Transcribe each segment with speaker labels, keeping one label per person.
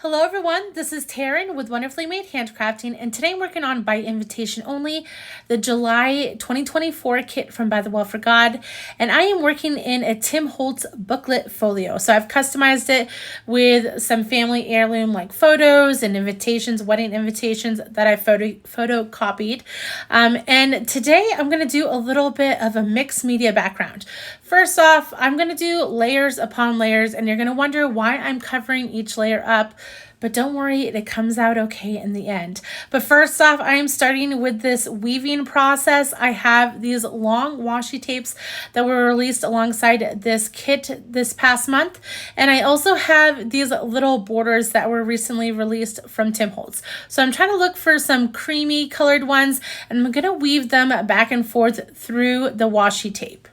Speaker 1: Hello everyone, this is Taryn with Wonderfully Made Handcrafting, and today I'm working on by invitation only the July 2024 kit from By the Well for God, and I am working in a Tim Holtz Booklet Folio. So I've customized it with some family heirloom like photos and invitations, wedding invitations that I photocopied. And today I'm going to do a little bit of a mixed media background. First off, I'm going to do layers upon layers, and you're going to wonder why I'm covering each layer up. But don't worry, it comes out okay in the end. But first off, I am starting with this weaving process. I have these long washi tapes that were released alongside this kit this past month. And I also have these little borders that were recently released from Tim Holtz. So I'm trying to look for some creamy colored ones, and I'm going to weave them back and forth through the washi tape.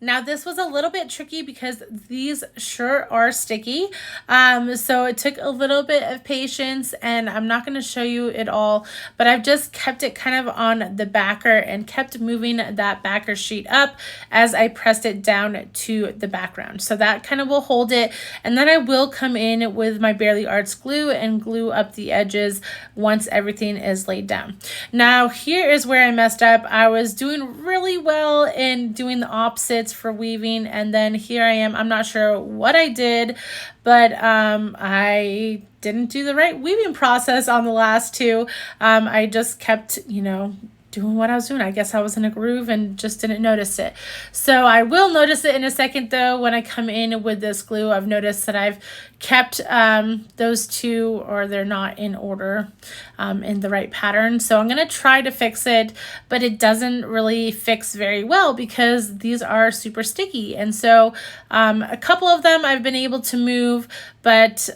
Speaker 1: Now this was a little bit tricky because these sure are sticky. So it took a little bit of patience, and I'm not going to show you it all, but I've just kept it kind of on the backer and kept moving that backer sheet up as I pressed it down to the background. So that kind of will hold it. And then I will come in with my Barely Arts glue and glue up the edges once everything is laid down. Now here is where I messed up. I was doing really well in doing the opposites for weaving, and then here I am. I'm not sure what I did, but I didn't do the right weaving process on the last two. I just kept, doing what I was doing. I guess I was in a groove and just didn't notice it. So I will notice it in a second though. When I come in with this glue, I've noticed that I've kept those two, or they're not in order in the right pattern. So I'm going to try to fix it, but it doesn't really fix very well because these are super sticky. And so a couple of them I've been able to move, but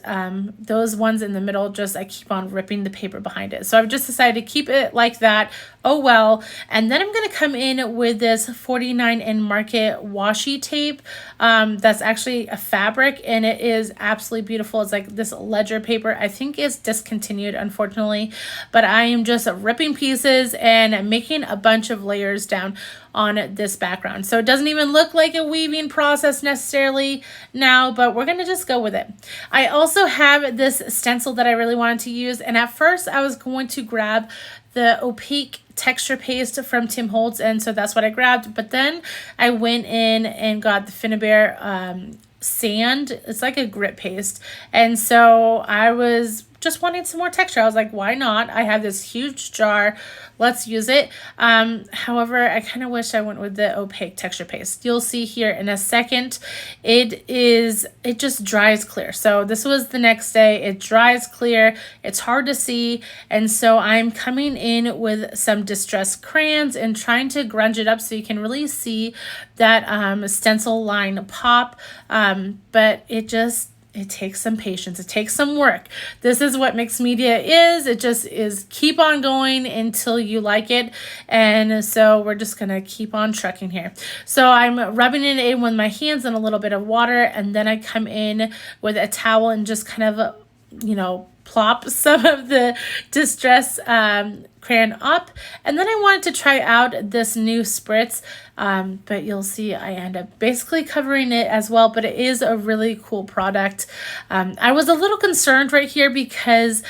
Speaker 1: those ones in the middle, I keep on ripping the paper behind it. So I've just decided to keep it like that. Oh well. And then I'm going to come in with this 49 in Market washi tape. That's actually a fabric, and it is absolutely beautiful. It's like this ledger paper. I think it's discontinued, unfortunately, but I am just ripping pieces and making a bunch of layers down on this background. So it doesn't even look like a weaving process necessarily now, but we're going to just go with it. I also have this stencil that I really wanted to use, and at first I was going to grab the opaque texture paste from Tim Holtz, and so that's what I grabbed. But then I went in and got the Finnabair sand. It's like a grit paste, and so I was just wanting some more texture. I was like, why not? I have this huge jar. Let's use it. However, I kind of wish I went with the opaque texture paste. You'll see here in a second, it just dries clear. So this was the next day. It dries clear. It's hard to see. And so I'm coming in with some distressed crayons and trying to grunge it up so you can really see that stencil line pop. But it takes some patience. It takes some work. This is what mixed media is. It just is keep on going until you like it. And so we're just going to keep on trucking here. So I'm rubbing it in with my hands and a little bit of water. And then I come in with a towel and just kind of, plop some of the distress crayon up. And then I wanted to try out this new spritz, but you'll see I end up basically covering it as well, but it is a really cool product. I was a little concerned right here because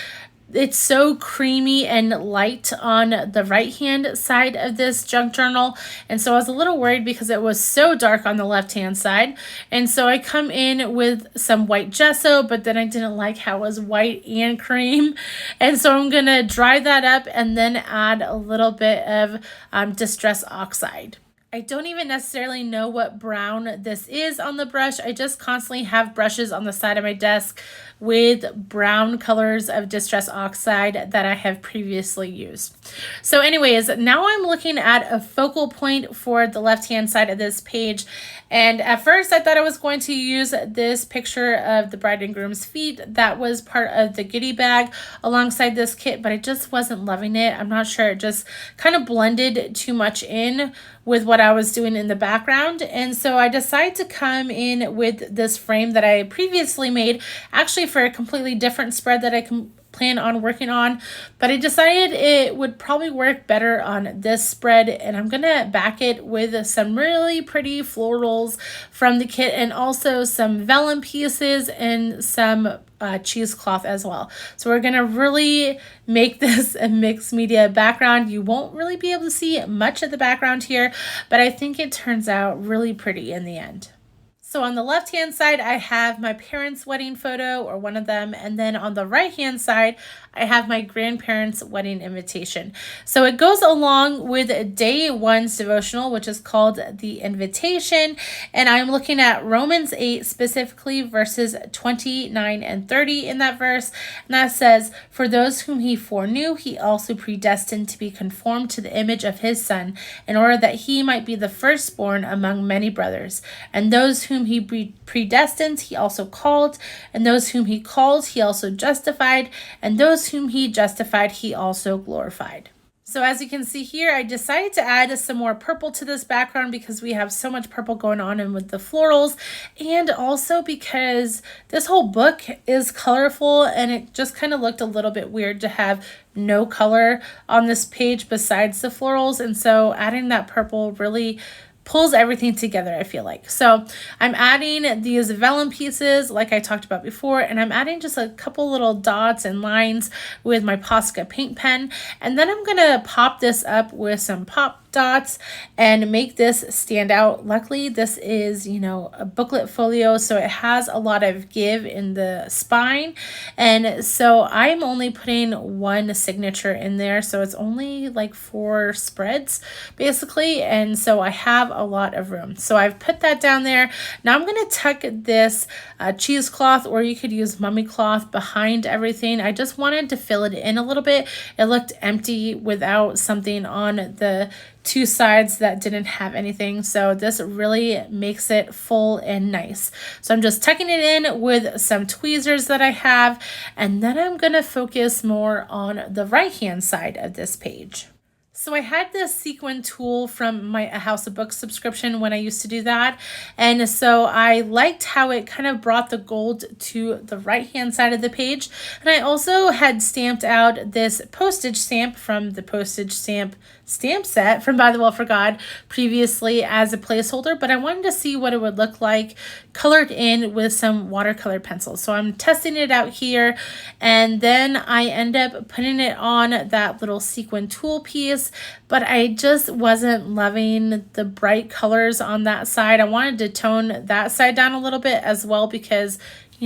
Speaker 1: it's so creamy and light on the right hand side of this junk journal, and so I was a little worried because it was so dark on the left hand side. And so I come in with some white gesso, but then I didn't like how it was white and cream, and so I'm gonna dry that up and then add a little bit of Distress Oxide. I don't even necessarily know what brown this is on the brush. I just constantly have brushes on the side of my desk with brown colors of Distress Oxide that I have previously used. So anyways, now I'm looking at a focal point for the left-hand side of this page. And at first I thought I was going to use this picture of the bride and groom's feet that was part of the goodie bag alongside this kit, but I just wasn't loving it. I'm not sure. It just kind of blended too much in with what I was doing in the background. And so I decided to come in with this frame that I previously made, actually for a completely different spread that I plan on working on, but I decided it would probably work better on this spread, and I'm gonna back it with some really pretty florals from the kit and also some vellum pieces and some cheesecloth as well. So we're gonna really make this a mixed media background. You won't really be able to see much of the background here, but I think it turns out really pretty in the end. So on the left-hand side, I have my parents' wedding photo, or one of them, and then on the right-hand side, I have my grandparents' wedding invitation. So it goes along with day one's devotional, which is called the invitation, and I'm looking at Romans 8, specifically verses 29 and 30 in that verse, and that says, "For those whom he foreknew, he also predestined to be conformed to the image of his Son, in order that he might be the firstborn among many brothers. And those whom he predestined, he also called, and those whom he called, he also justified, and those whom he justified, he also glorified." So as you can see here, I decided to add some more purple to this background because we have so much purple going on and with the florals, and also because this whole book is colorful and it just kind of looked a little bit weird to have no color on this page besides the florals, and so adding that purple really pulls everything together, I feel like. So I'm adding these vellum pieces like I talked about before, and I'm adding just a couple little dots and lines with my Posca paint pen, and then I'm gonna pop this up with some pop dots and make this stand out. Luckily, this is, a booklet folio, so it has a lot of give in the spine, and so I'm only putting one signature in there, so it's only like 4 spreads basically, and so I have a lot of room. So I've put that down there. Now I'm going to tuck this cheesecloth, or you could use mummy cloth, behind everything. I just wanted to fill it in a little bit. It looked empty without something on the 2 sides that didn't have anything, so this really makes it full and nice. So I'm just tucking it in with some tweezers that I have, and then I'm going to focus more on the right hand side of this page. So I had this sequin tool from my A House of Books subscription when I used to do that. And so I liked how it kind of brought the gold to the right-hand side of the page. And I also had stamped out this postage stamp from the Postage Stamp Set from By the Well for God previously as a placeholder, but I wanted to see what it would look like colored in with some watercolor pencils. So I'm testing it out here, and then I end up putting it on that little sequin tool piece, but I just wasn't loving the bright colors on that side. I wanted to tone that side down a little bit as well, because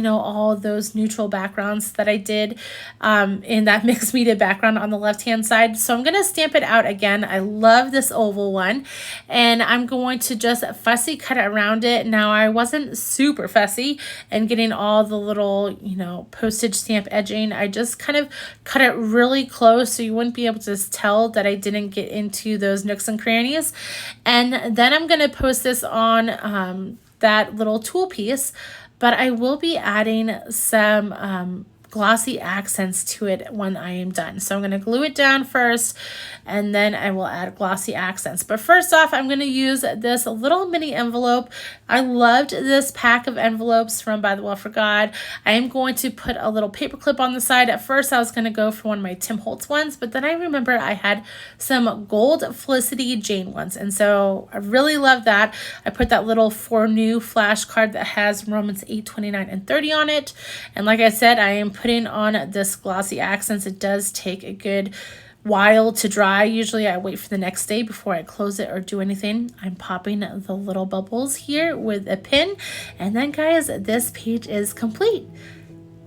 Speaker 1: all of those neutral backgrounds that I did in that mixed media background on the left-hand side. So I'm going to stamp it out again. I love this oval one, and I'm going to just fussy cut around it. Now, I wasn't super fussy and getting all the little, postage stamp edging. I just kind of cut it really close so you wouldn't be able to tell that I didn't get into those nooks and crannies. And then I'm going to post this on that little tool piece, but I will be adding some glossy accents to it when I am done. So I'm going to glue it down first, and then I will add glossy accents. But first off, I'm going to use this little mini envelope. I loved this pack of envelopes from By the Well for God. I am going to put a little paper clip on the side. At first, I was going to go for one of my Tim Holtz ones, but then I remember I had some gold Felicity Jane ones, and so I really love that. I put that little For New flashcard that has Romans 8, 29, and 30 on it. And like I said, I am putting on this glossy accents. It does take a good while to dry. Usually I wait for the next day before I close it or do anything. I'm popping the little bubbles here with a pin, and then guys, this page is complete.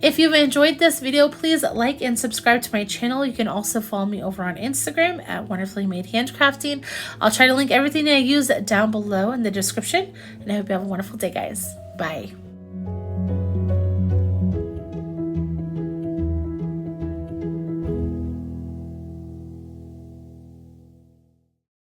Speaker 1: If you've enjoyed this video, please like and subscribe to my channel. You can also follow me over on Instagram at Wonderfully Made Handcrafting. I'll try to link everything I use down below in the description, and I hope you have a wonderful day, guys. Bye.